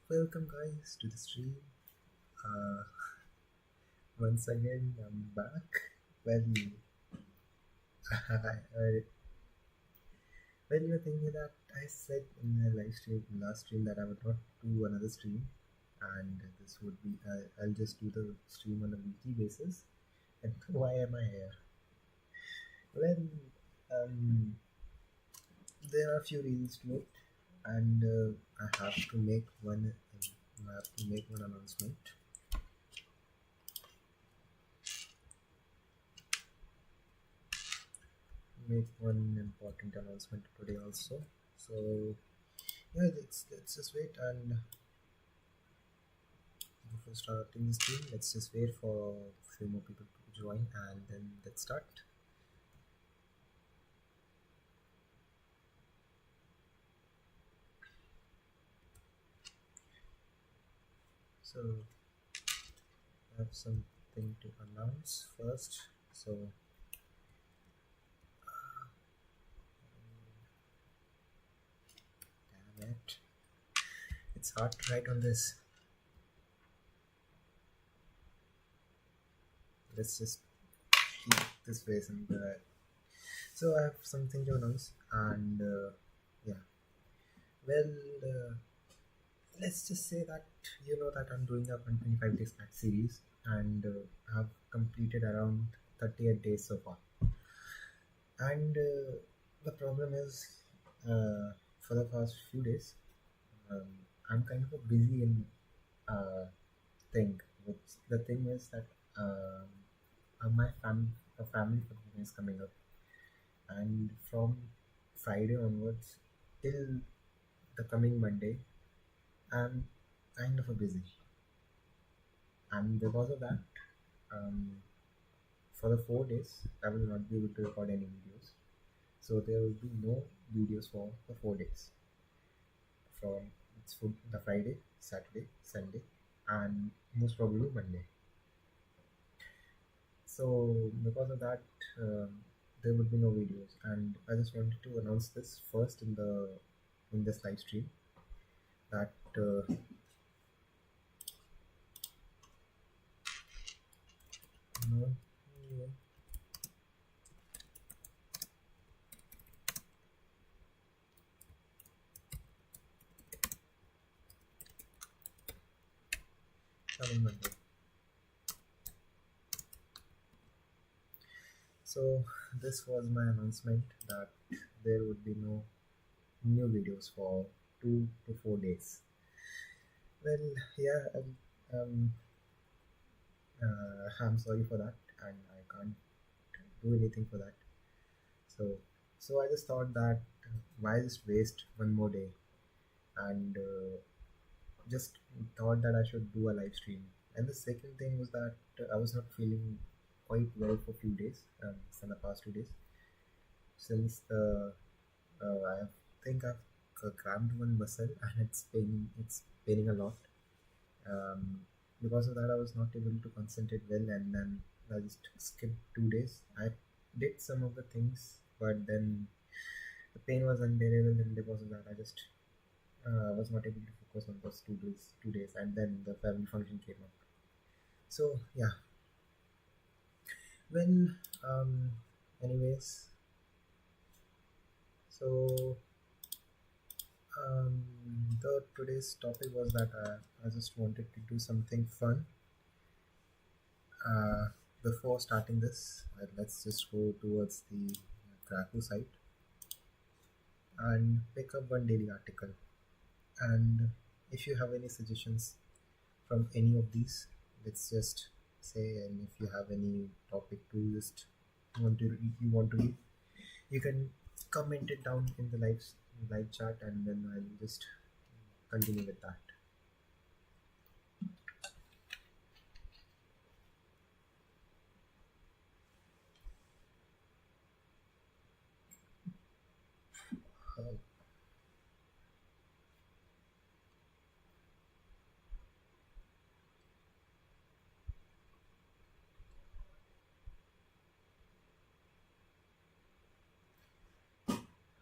Welcome guys to the stream. Uh, Once again, I'm back. Well, well, you're thinking that I said in the live stream, last stream, that I would not do another stream, and this would be I'll just do the stream on a weekly basis. And why am I here? Well, there are a few reasons to it, and I have to make one. I have to make one announcement. Make one important announcement today also. So yeah, let's just wait, and before starting this stream, let's just wait for a few more people to join, and then let's start. So I have something to announce first. So damn it, it's hard to write on this. Let's just keep this way simple. So I have something to announce, and yeah, well, let's just say that you know that I'm doing a 125 days math series, and I've completed around 38 days so far. And the problem is, for the past few days, um, I'm kind of a busy in thing. Which the thing is that my family function is coming up, and from Friday onwards till the coming Monday, I'm kind of a busy, and because of that, um, for the 4 days, I will not be able to record any videos. So there will be no videos for the 4 days from the Friday, Saturday, Sunday, and most probably Monday. So because of that, there would be no videos, and I just wanted to announce this first in this live stream that no, coming Monday. So this was my announcement that there would be no new videos for 2 to 4 days. Well, yeah, I'm sorry for that, and I can't do anything for that. So, so I just thought that why just waste one more day, and just thought that I should do a live stream. And the second thing was that I was not feeling quite well for a few days, in the past 2 days, since I think I've crammed one muscle and it's paining a lot. Um, because of that, I was not able to concentrate well, and then I just skipped 2 days. I did some of the things, but then the pain was unbearable, and because of that, I just was not able to focus on those 2 days. 2 days, and then the family function came up. So yeah, well, um, anyways, so um, the today's topic was that I just wanted to do something fun. Uh, Before starting this, let's just go towards the cracku site and pick up one daily article. And if you have any suggestions from any of these, let's just say, and if you have any topic to just you want to read, you can comment it down in the live chat, and then I'll just continue with that.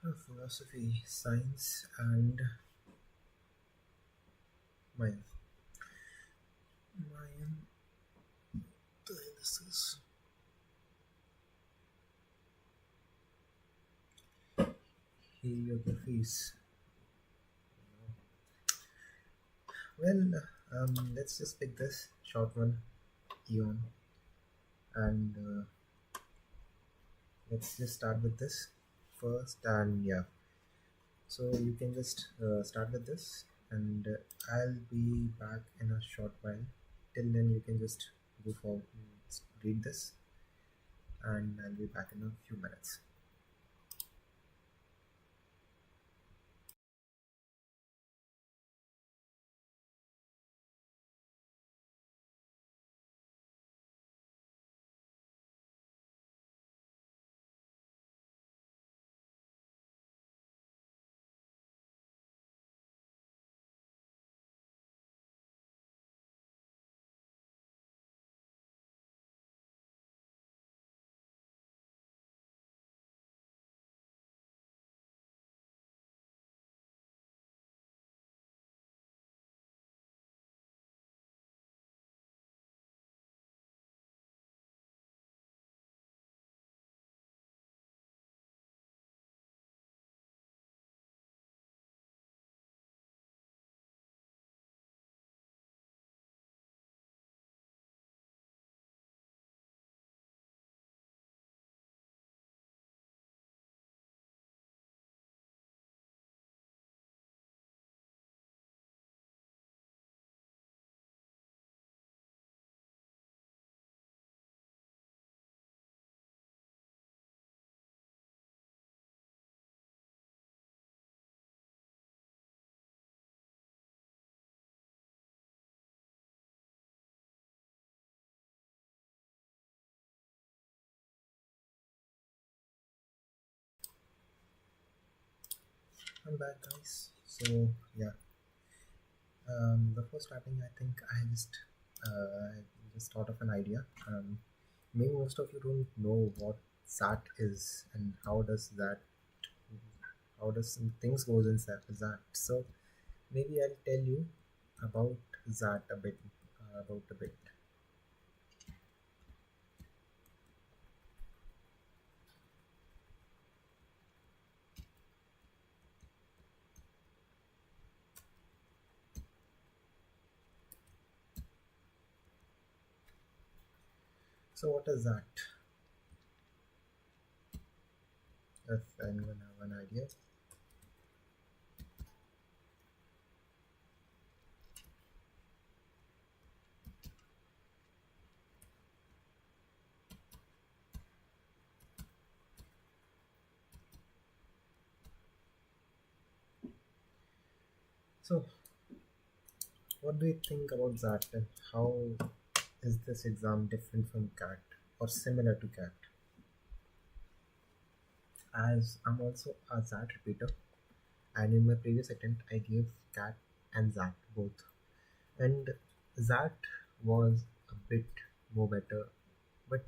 Uh, Philosophy, science, and Mayan. Mayan. The hell is this? Heliographies. Well, let's just pick this short one, Eon, and let's just start with this first. And yeah, so you can just start with this, and I'll be back in a short while. Till then, you can just go for read this, and I'll be back in a few minutes. I'm back, guys. So yeah, before starting, I think I just thought of an idea. Maybe most of you don't know what SAT is and how does some things goes in SAT. So maybe I'll tell you about that a bit. About a bit. So what is that? If anyone have an idea. So what do you think about that, and how is this exam different from CAT or similar to CAT? As I'm also a ZAT repeater, and in my previous attempt, I gave CAT and ZAT both, and ZAT was a bit more better, but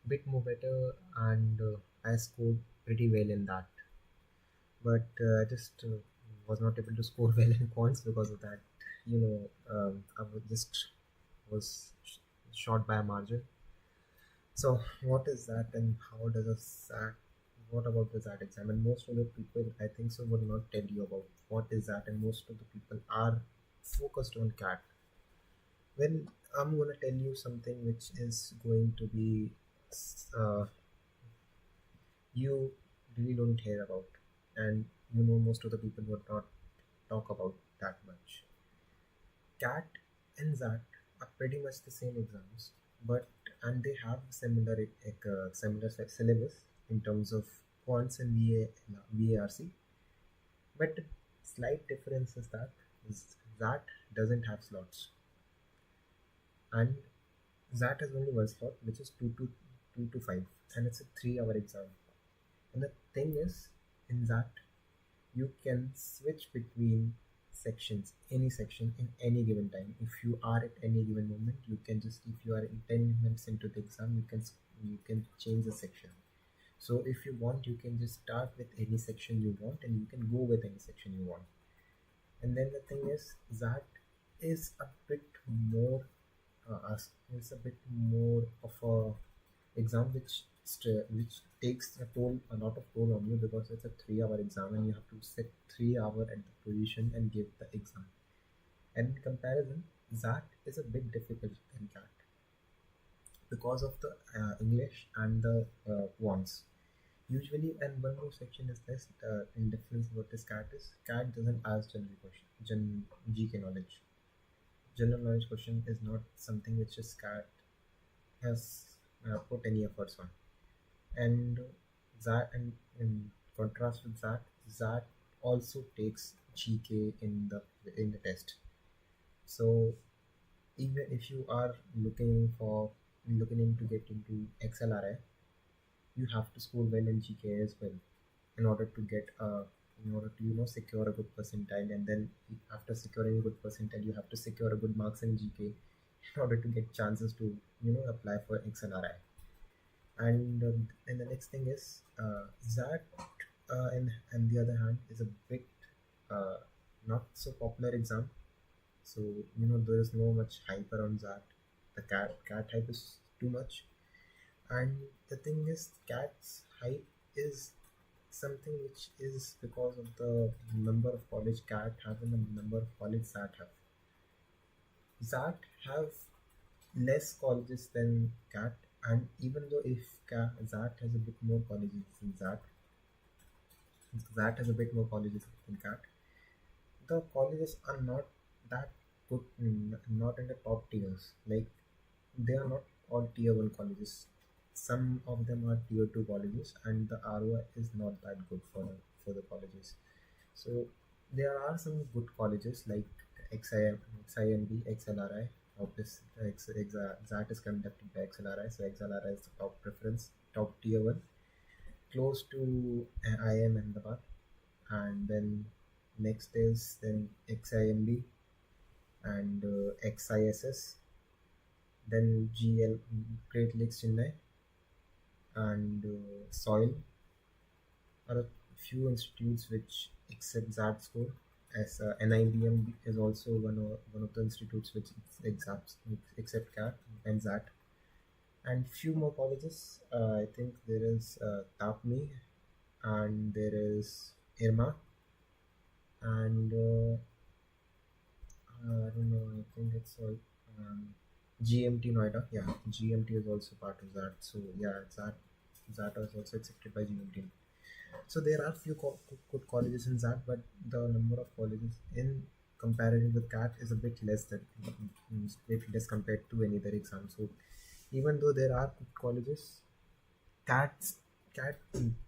bit more better, and I scored pretty well in that. But I just was not able to score well in quants because of that. I was short by a margin. So what is that, and how does a SAT? What about the SAT exam? And most of the people, I think so, would not tell you about what is that, and most of the people are focused on CAT. Well, I'm gonna tell you something which is going to be uh, you really don't hear about, and most of the people would not talk about that much. CAT and ZAT are pretty much the same exams, but and they have similar syllabus in terms of quants and VARC. But the slight difference is that ZAT doesn't have slots, and ZAT has only one slot, which is two to five, and it's a 3 hour exam. And the thing is, in ZAT, you can switch between sections, any section in any given time. If you are at any given moment, you can just, if you are in 10 minutes into the exam, you can change the section. So if you want, you can just start with any section you want, and you can go with any section you want. And then the thing is that is a bit more is a bit more of a exam which takes a lot of toll on you, because it's a 3 hour exam and you have to sit 3 hour at the position and give the exam. And in comparison, that is a bit difficult than CAT because of the English and the ones. Usually, and one more section is this in difference what is CAT is. CAT doesn't ask general question, GK knowledge. General knowledge question is not something which is CAT has put any efforts on. And that, and in contrast with that, that also takes GK in the test. So even if you are looking into get into XLRI, you have to score well in GK as well in order to get in order to secure a good percentile. And then after securing a good percentile, you have to secure a good marks in GK in order to get chances to apply for XLRI. And the next thing is that and the other hand is a bit uh, not so popular exam. So there is no much hype around that. The cat hype is too much. And the thing is, cat's hype is something which is because of the number of college cat have and the number of college that have. That have less colleges than cat. And even though if that has a bit more colleges than that has a bit more colleges than cat, the colleges are not that good, not in the top tiers. Like, they are not all tier 1 colleges. Some of them are tier 2 colleges, and the ROI is not that good for the colleges. So there are some good colleges like XIMB, XLRI. Obviously, that is conducted by XLRI. So XLRI is the top preference, top tier 1, close to IIM Ahmedabad. And then next is then XIMB and XISS, then GL, Great Lakes Chennai, and Soil are a few institutes which accept that score. As NIBM is also one of the institutes which accept CAT and that. And few more colleges. I think there is TAPMI, and there is IRMA, and I don't know. I think it's all GMT Noida. Yeah, GMT is also part of that. So yeah, that was also accepted by GMT. So there are few good colleges in that, but the number of colleges in comparison with CAT is a bit less compared to any other exam. So even though there are good colleges, CAT CAT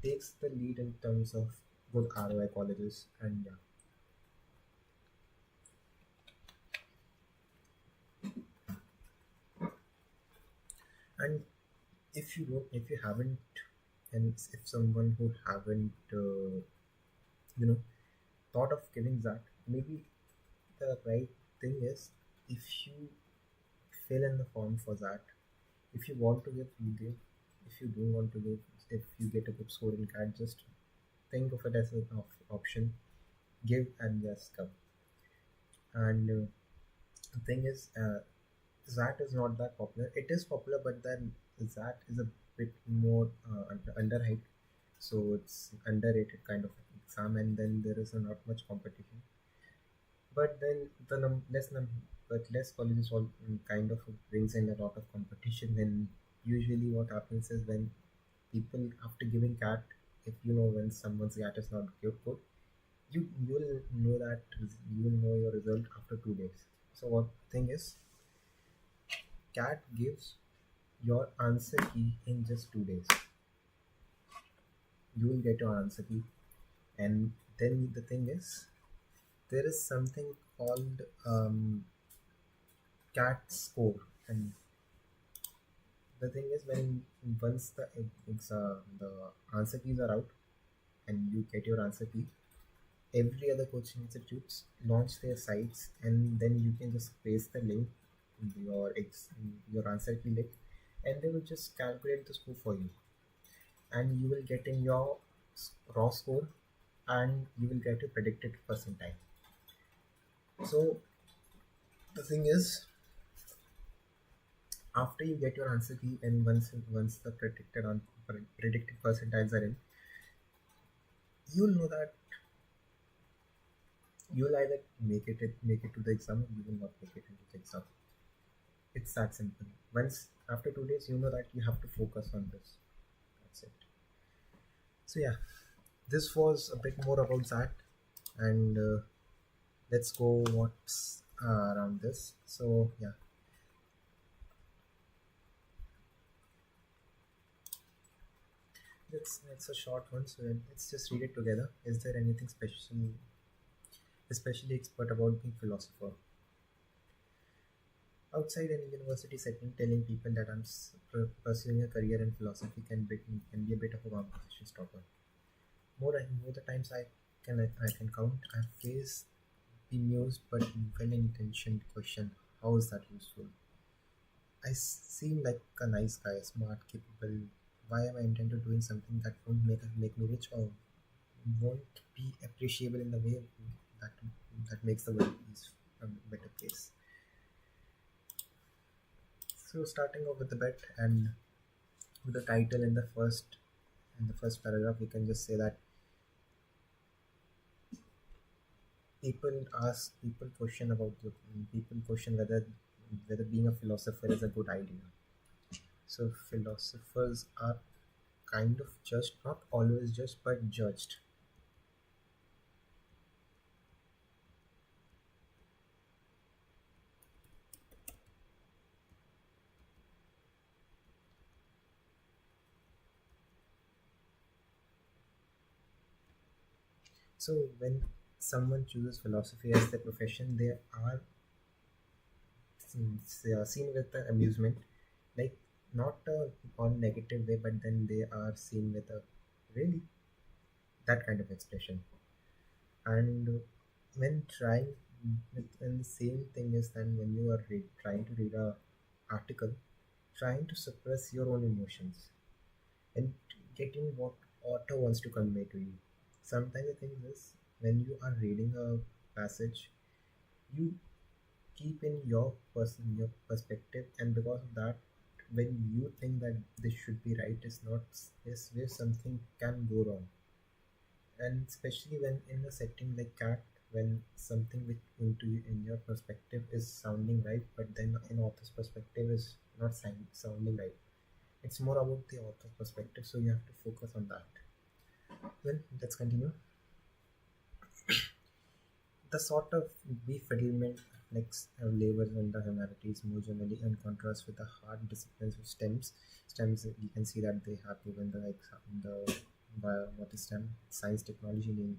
takes the lead in terms of good ROI colleges. And yeah. And if you haven't, and if someone who haven't you know thought of giving that, maybe the right thing is, if you fill in the form for that, if you want to give, you give. If you don't want to give, if you get a good score in CAT, just think of it as an option, give and just come. And the thing is, that is not that popular. It is popular, but then that is a bit more underhyped. So it's underrated kind of exam, and then there is not much competition. But then the less colleges all kind of brings in a lot of competition. Then usually what happens is, when people after giving CAT, if when someone's CAT is not good, you'll know that you will know your result after 2 days. So what thing is, CAT gives your answer key in just 2 days. You will get your answer key, and then the thing is, there is something called CAT score. And the thing is, when once the answer keys are out and you get your answer key, every other coaching institutes launch their sites, and then you can just paste the link, your answer key link, and they will just calculate the score for you, and you will get in your raw score, and you will get a predicted percentile. So the thing is, after you get your answer key and once the predicted percentiles are in, you'll know that you'll either make it to the exam or you will not make it into the exam. It's that simple. Once after 2 days, you know that you have to focus on this. That's it. So yeah, this was a bit more about that, and let's go what's around this. So yeah, it's a short one, so let's just read it together. Is there anything special, especially expert about being philosopher? Outside an university setting, telling people that pursuing a career in philosophy can be a bit of a conversation stopper. More the times I can count, I face bemused but well-intentioned question: how is that useful? I seem like a nice guy, smart, capable. Why am I intended doing something that won't make me rich or won't be appreciable in the way that that makes the world a better place? So starting off with the bet and with the title in the first paragraph, we can just say that people question whether being a philosopher is a good idea. So philosophers are kind of judged, not always judged, but judged. So when someone chooses philosophy as their profession, they are seen with the amusement, like not all negative way, but then they are seen with a really that kind of expression. And when trying, and the same thing is then when you are trying to read a article, trying to suppress your own emotions and getting what author wants to convey to you. Sometimes the thing is when you are reading a passage, you keep in your perspective, and because of that, when you think that this should be right, is not is where something can go wrong. And especially when in a setting like cat, when something which into in your perspective is sounding right, but then in author's perspective is not sounding right. It's more about the author perspective, so you have to focus on that. Well, let's continue. The sort of befuddlement like labors in the humanities more generally, in contrast with the hard disciplines of stems, you can see that they have given the the what is STEM, science, technology, and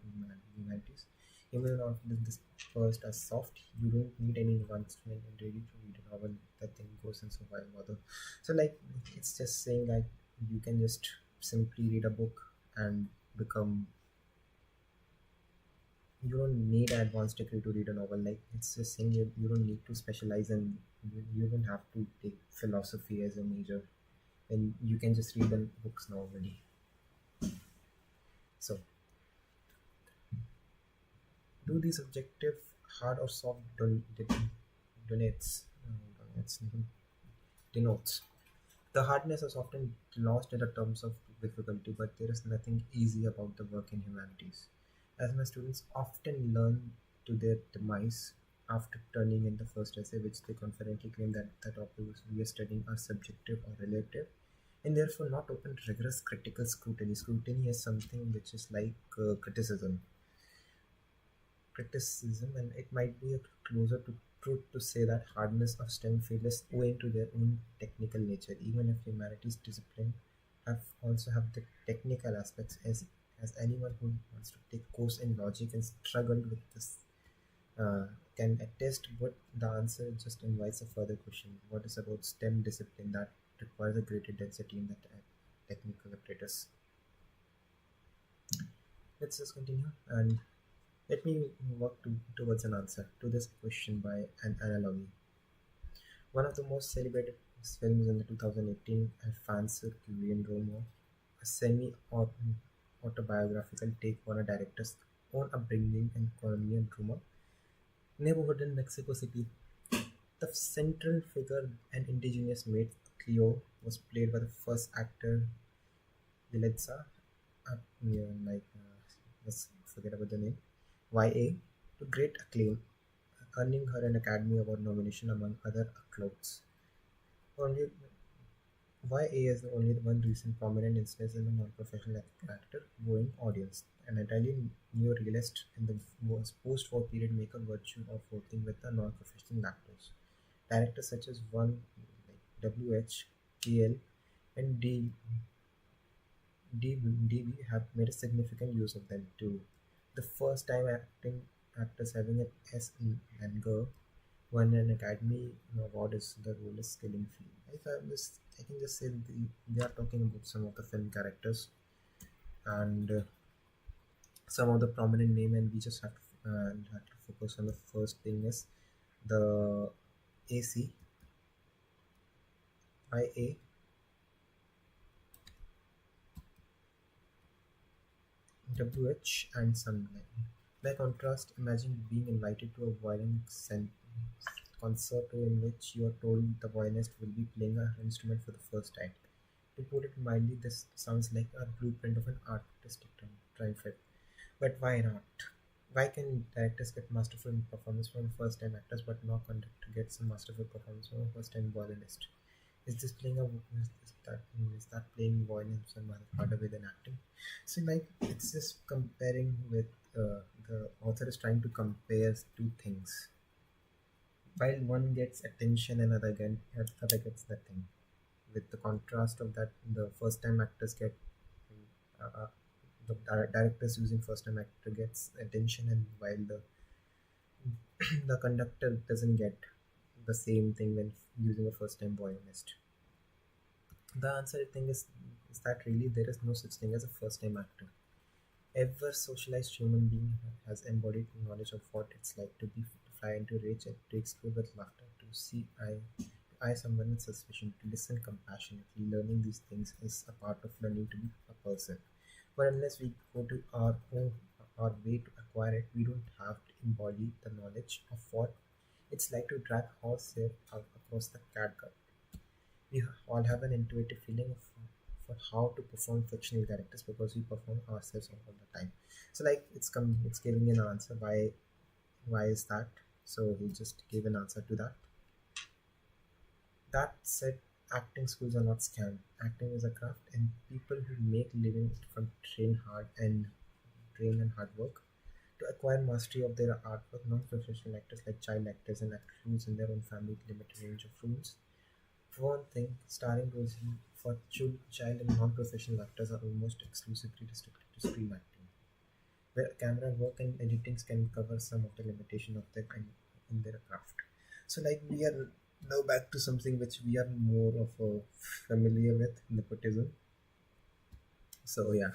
humanities. Even though this first as soft, you don't need any advancement and ready to read a novel. That thing goes and so why bother. So like it's just saying like you can just simply read a book and become, you don't need an advanced degree to read a novel. Like it's just saying you don't need to specialize in, you don't have to take philosophy as a major, and you can just read the books now already. So do these objective hard or soft donates donates denotes. The hardness is often lost in the terms of difficulty, but there is nothing easy about the work in humanities, as my students often learn to their demise after turning in the first essay, which they confidently claim that the topics we are studying are subjective or relative, and therefore not open to rigorous critical scrutiny. Scrutiny is something which is like criticism, and it might be a closer to truth to say that hardness of STEM field is owing to their own technical nature, even if humanities discipline have the technical aspects, as anyone who wants to take course in logic and struggled with this uh, can attest. But the answer just invites a further question: what is about STEM discipline that requires a greater density in the technical apparatus? Let's just continue and let me work towards an answer to this question by an analogy. One of the most celebrated films in the 2018 Alfonso Cuarón Roma, a semi-autobiographical take on a director's own upbringing in Colombia and Roma, Neighborhood in Mexico City. The central figure, an indigenous maid, Cleo, was played by the first actor Yelitsa. Yeah, let's forget about the name. YA, to great acclaim, earning her an Academy Award nomination among other accolades. Only YA is only the one recent prominent instance in a non-professional actor wooing audience. An entirely new realist in the post-war period make a virtue of working with the non-professional actors. Directors such as one like WH, KL, and DB have made a significant use of them too. The first time acting actors having an S in anger won an Academy Award is the role is killing field. I can just say we are talking about some of the film characters and some of the prominent name, and we just have to focus on the first thing is the AC, IA, WH, and Sunlight. By contrast, imagine being invited to a concerto in which you are told the violinist will be playing an instrument for the first time. To put it mildly, this sounds like a blueprint of an artistic triumph. But why not? Why can directors get masterful performance from first time actors but no conductor gets a masterful performance from a first time violinist? Is this playing a is that playing violin some other harder way than acting? So like it's just comparing with the author is trying to compare two things. While one gets attention and other gets nothing. With the contrast of that, the first time actors get uh, the directors using first time actor gets attention, and while the the conductor doesn't get the same thing when using a first time violinist. The answer I think is that really there is no such thing as a first time actor. Ever socialized human being has embodied knowledge of what it's like to be to fly into rage and to explode with laughter, to see eye someone in suspicion, to listen compassionately. Learning these things is a part of learning to be a person. But unless we go to our way to acquire it, we don't have to embody the knowledge of what it's like to drag horsehair across the catgut. We all have an intuitive feeling of for how to perform fictional characters because we perform ourselves all the time. So like it's giving an answer why is that? So he just gave an answer to that. That said, acting schools are not scam. Acting is a craft, and people who make living from train and hard work to acquire mastery of their artwork. Non-professional actors like child actors and actors rules in their own family limited range of rules. For one thing, starring roles for child and non-professional actors are almost exclusively restricted to screen acting, where camera work and editing can cover some of the limitation of their in their craft. So, like we are now back to something which we are more of familiar with nepotism. So yeah,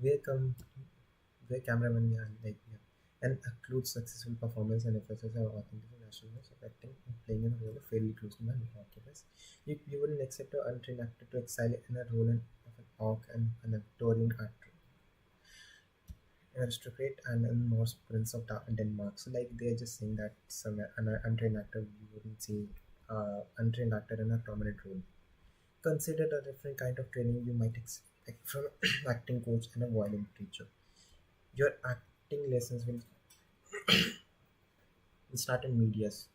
where come where cameraman yeah, like yeah, and includes successful performance and emphasis on authentic nationalness of acting and playing in a role fairly close to non-occupies. You wouldn't accept an untrained actor to excel in a role of an orc and an Victorian actor, aristocrat and a Morse Prince of Denmark. So like they're just saying that some an untrained actor you wouldn't see untrained actor in a prominent role. Consider a different kind of training you might expect from acting coach and a violin teacher. Your acting lessons will start in medias,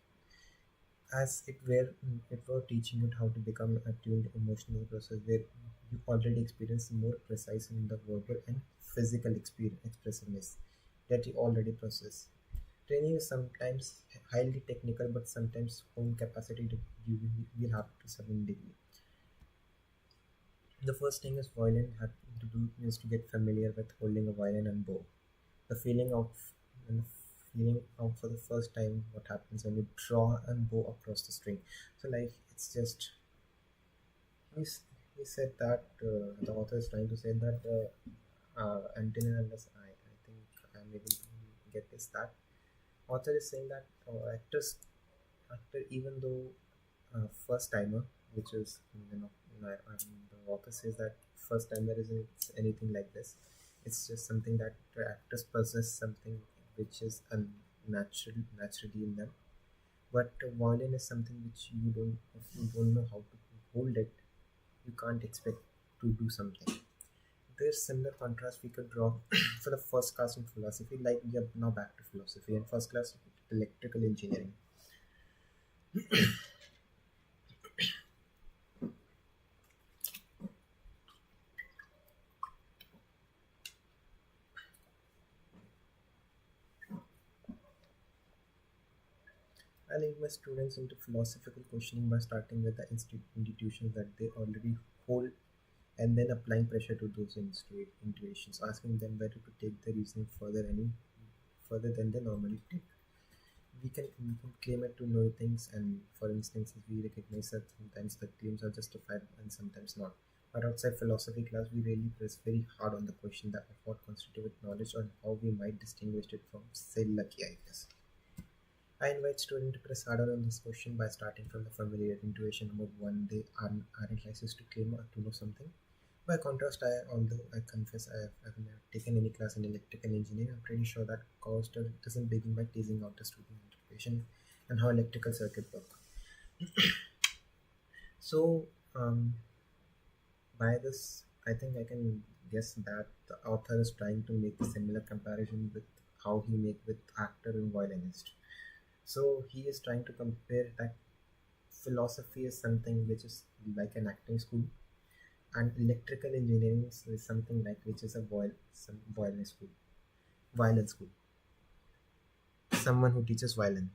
as it were teaching you how to become attuned emotional process where you already experience more precise in the verbal and physical expressiveness that you already possess. Training is sometimes highly technical, but sometimes home capacity that will have to certain degree. The first thing is violin had to do is to get familiar with holding a violin and bow. The feeling of and the feeling out for the first time what happens when you draw and bow across the string. So like it's just he said that the author is trying to say that until and unless I think I'm able to get this that author is saying that actor even though first timer which is the author says that first timer isn't anything like this. It's just something that the actors possess something which is naturally in them. But violin is something which you don't, if you don't know how to hold it, you can't expect to do something. There's similar contrast we could draw for the first class in philosophy. Like we are now back to philosophy and first class electrical engineering. I lead my students into philosophical questioning by starting with the institutions that they already hold and then applying pressure to those intuitions, asking them whether to take the reasoning further any further than they normally take. We can claim it to know things, and for instance, we recognize that sometimes the claims are justified and sometimes not. But outside philosophy class, we really press very hard on the question that of what constitutes knowledge and how we might distinguish it from, say, lucky ideas. I invite students to press harder on this question by starting from the familiar intuition number one. They aren't licensed to claim or to know something. By contrast, although I confess I've never taken any class in electrical engineering, I'm pretty sure that course doesn't begin by teasing out the student intuition and how electrical circuit work. So, by this, I think I can guess that the author is trying to make a similar comparison with how he make with actor and violinist. So he is trying to compare that philosophy is something which is like an acting school, and electrical engineering is something like which is a violin school, someone who teaches violin.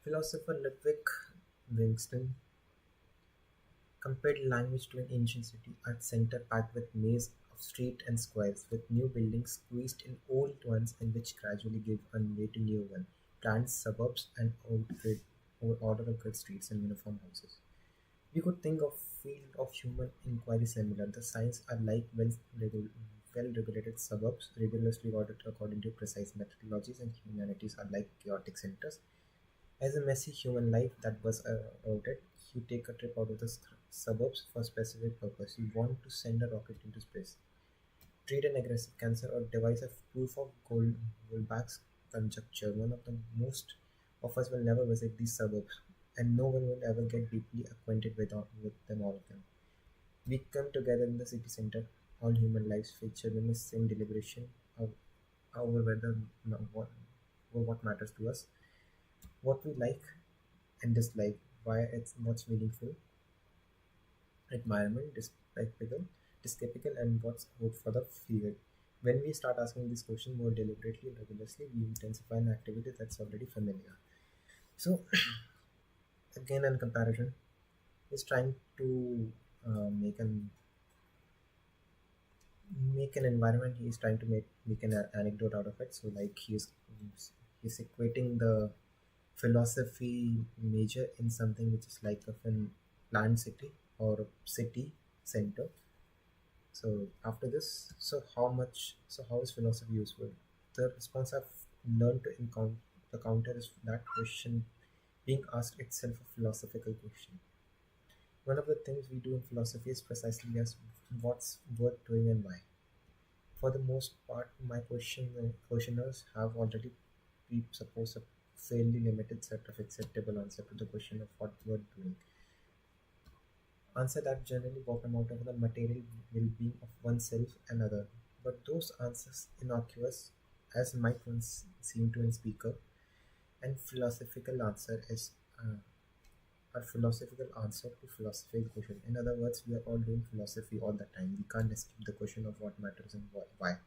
Philosopher Ludwig Wittgenstein compared language to an ancient city, art center packed with maze of street and squares, with new buildings squeezed in old ones and which gradually give way to new ones, planned suburbs and order of grid streets and uniform houses. We could think of field of human inquiry similar. The signs are like well-regulated suburbs, rigorously ordered according to precise methodologies, and humanities are like chaotic centers. As a messy human life that was routed, you take a trip out of the suburbs for a specific purpose. You want to send a rocket into space, treat an aggressive cancer, or devise a proof of Goldbach's conjecture. One of the most of us will never visit these suburbs, and no one will ever get deeply acquainted with them all of them. We come together in the city center. All human lives feature in the same deliberation of over whether what, what matters to us, what we like and dislike, why it's what's meaningful, admirement, despicable, and what's hope for the field. When we start asking this question more deliberately and rigorously, we intensify an activity that's already familiar. So, again, in comparison, he's trying to make an environment. He's trying to make an anecdote out of it. So, like he's equating the philosophy major in something which is like of an planned city or a city center. So after this, how is philosophy useful? The response I've learned to encounter the counter is that question being asked itself a philosophical question. One of the things we do in philosophy is precisely ask what's worth doing and why. For the most part, my questioners have already presupposed a fairly limited set of acceptable answer to the question of what worth doing. Answer that generally bottom out of the material well-being of oneself and other. But those answers innocuous as might once seem to a speaker, and philosophical answer is a philosophical answer to philosophical question. In other words, we are all doing philosophy all the time. We can't escape the question of what matters and why.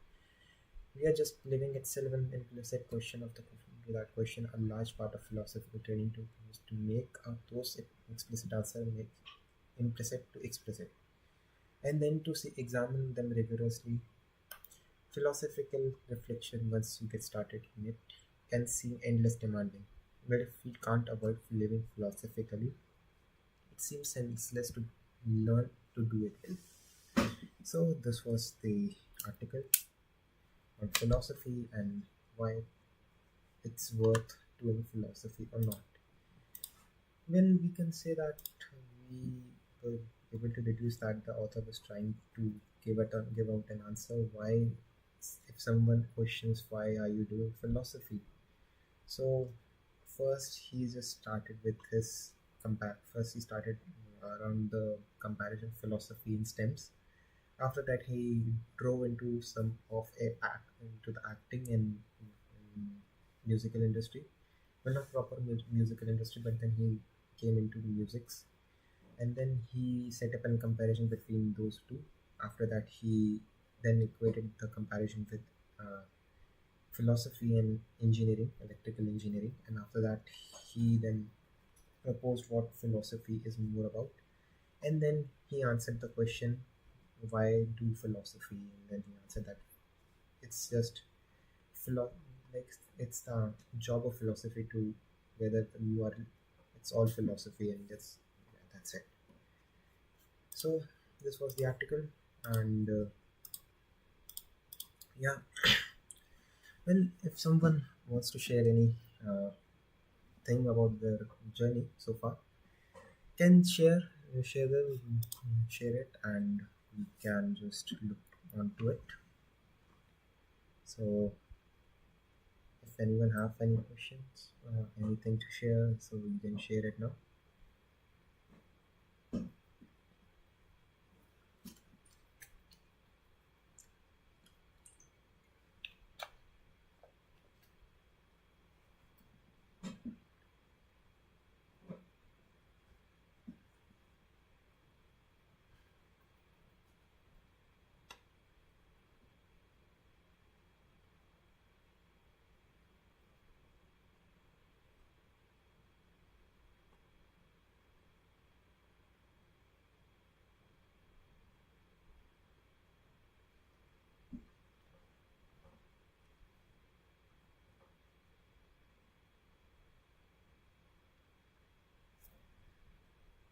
We are just living itself an implicit question of the to that question. A large part of philosophical training to is to make those explicit answer make implicit to explicit, and then to examine them rigorously. Philosophical reflection, once you get started in it, can seem endless demanding. But if we can't avoid living philosophically, it seems senseless to learn to do it well. So this was the article on philosophy and why it's worth doing philosophy or not. Well, we can say that we were able to deduce that the author was trying to give out an answer why if someone questions why are you doing philosophy, so first he just started with his First he started around the comparison philosophy in stems. After that, he drove into some of into the acting in musical industry. Well, not proper musical industry, but then he came into musics, and then he set up a comparison between those two. After that, he then equated the comparison with uh, philosophy and engineering, electrical engineering, and after that, he then proposed what philosophy is more about, and then he answered the question, why do philosophy? And then he answered that it's just philo- like it's the job of philosophy to whether you are it's all philosophy, and that's it. So this was the article, and yeah, well, if someone wants to share any uh, thing about their journey so far, can share it, and we can just look onto it. So if anyone have any questions, anything to share, so you can share it now.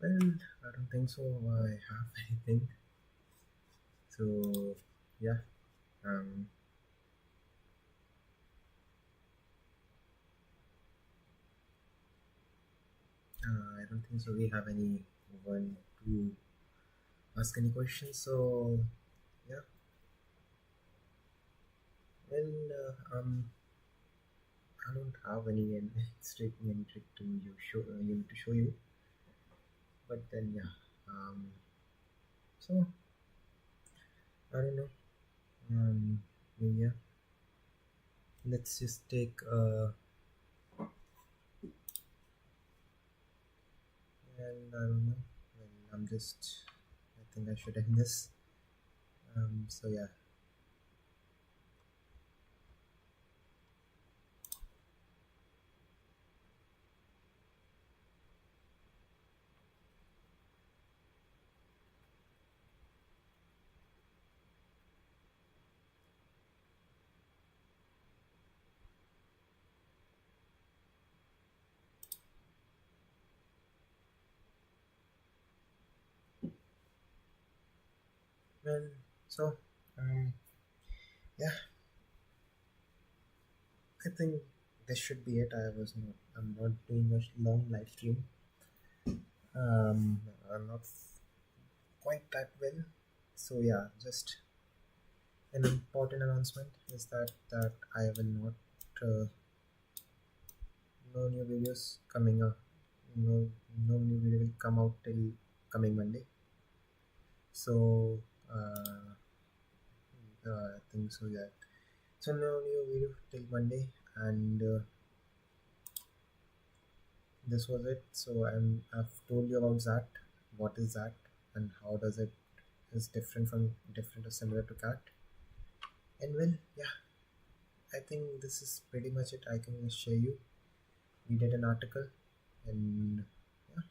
Well, I don't think so. I have anything. So yeah, um, I don't think so. We have anyone to ask any questions. So yeah, well, I don't have any any trick to you to show you. But then yeah, so I don't know. Maybe yeah. Let's just take and I don't know. Well, I'm just. I think I should end this. So yeah. Well, so um, yeah, I think this should be it. I'm not doing a long live stream. I'm not quite that well. So yeah, just an important announcement is that I will not no new videos coming up. No no new video will come out till coming Monday. So I think so. Yeah. So no new video till Monday, and this was it. So I've told you about that. What is that, and how does it is different or similar to cat? And well, yeah, I think this is pretty much it. I can just share you. We did an article, and yeah,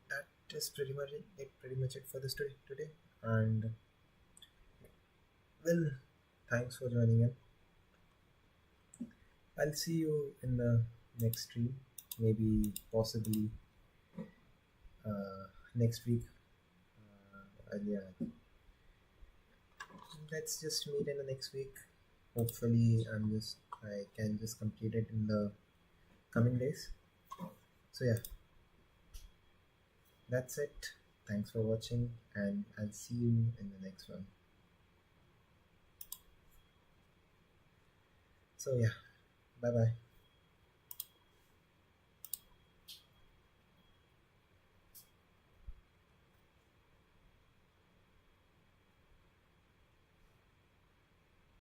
that is pretty much it for this today. And well, thanks for joining in. I'll see you in the next stream, maybe possibly next week. Yeah, let's just meet in the next week. Hopefully, I can just complete it in the coming days. So yeah, that's it. Thanks for watching, and I'll see you in the next one. So yeah, bye bye.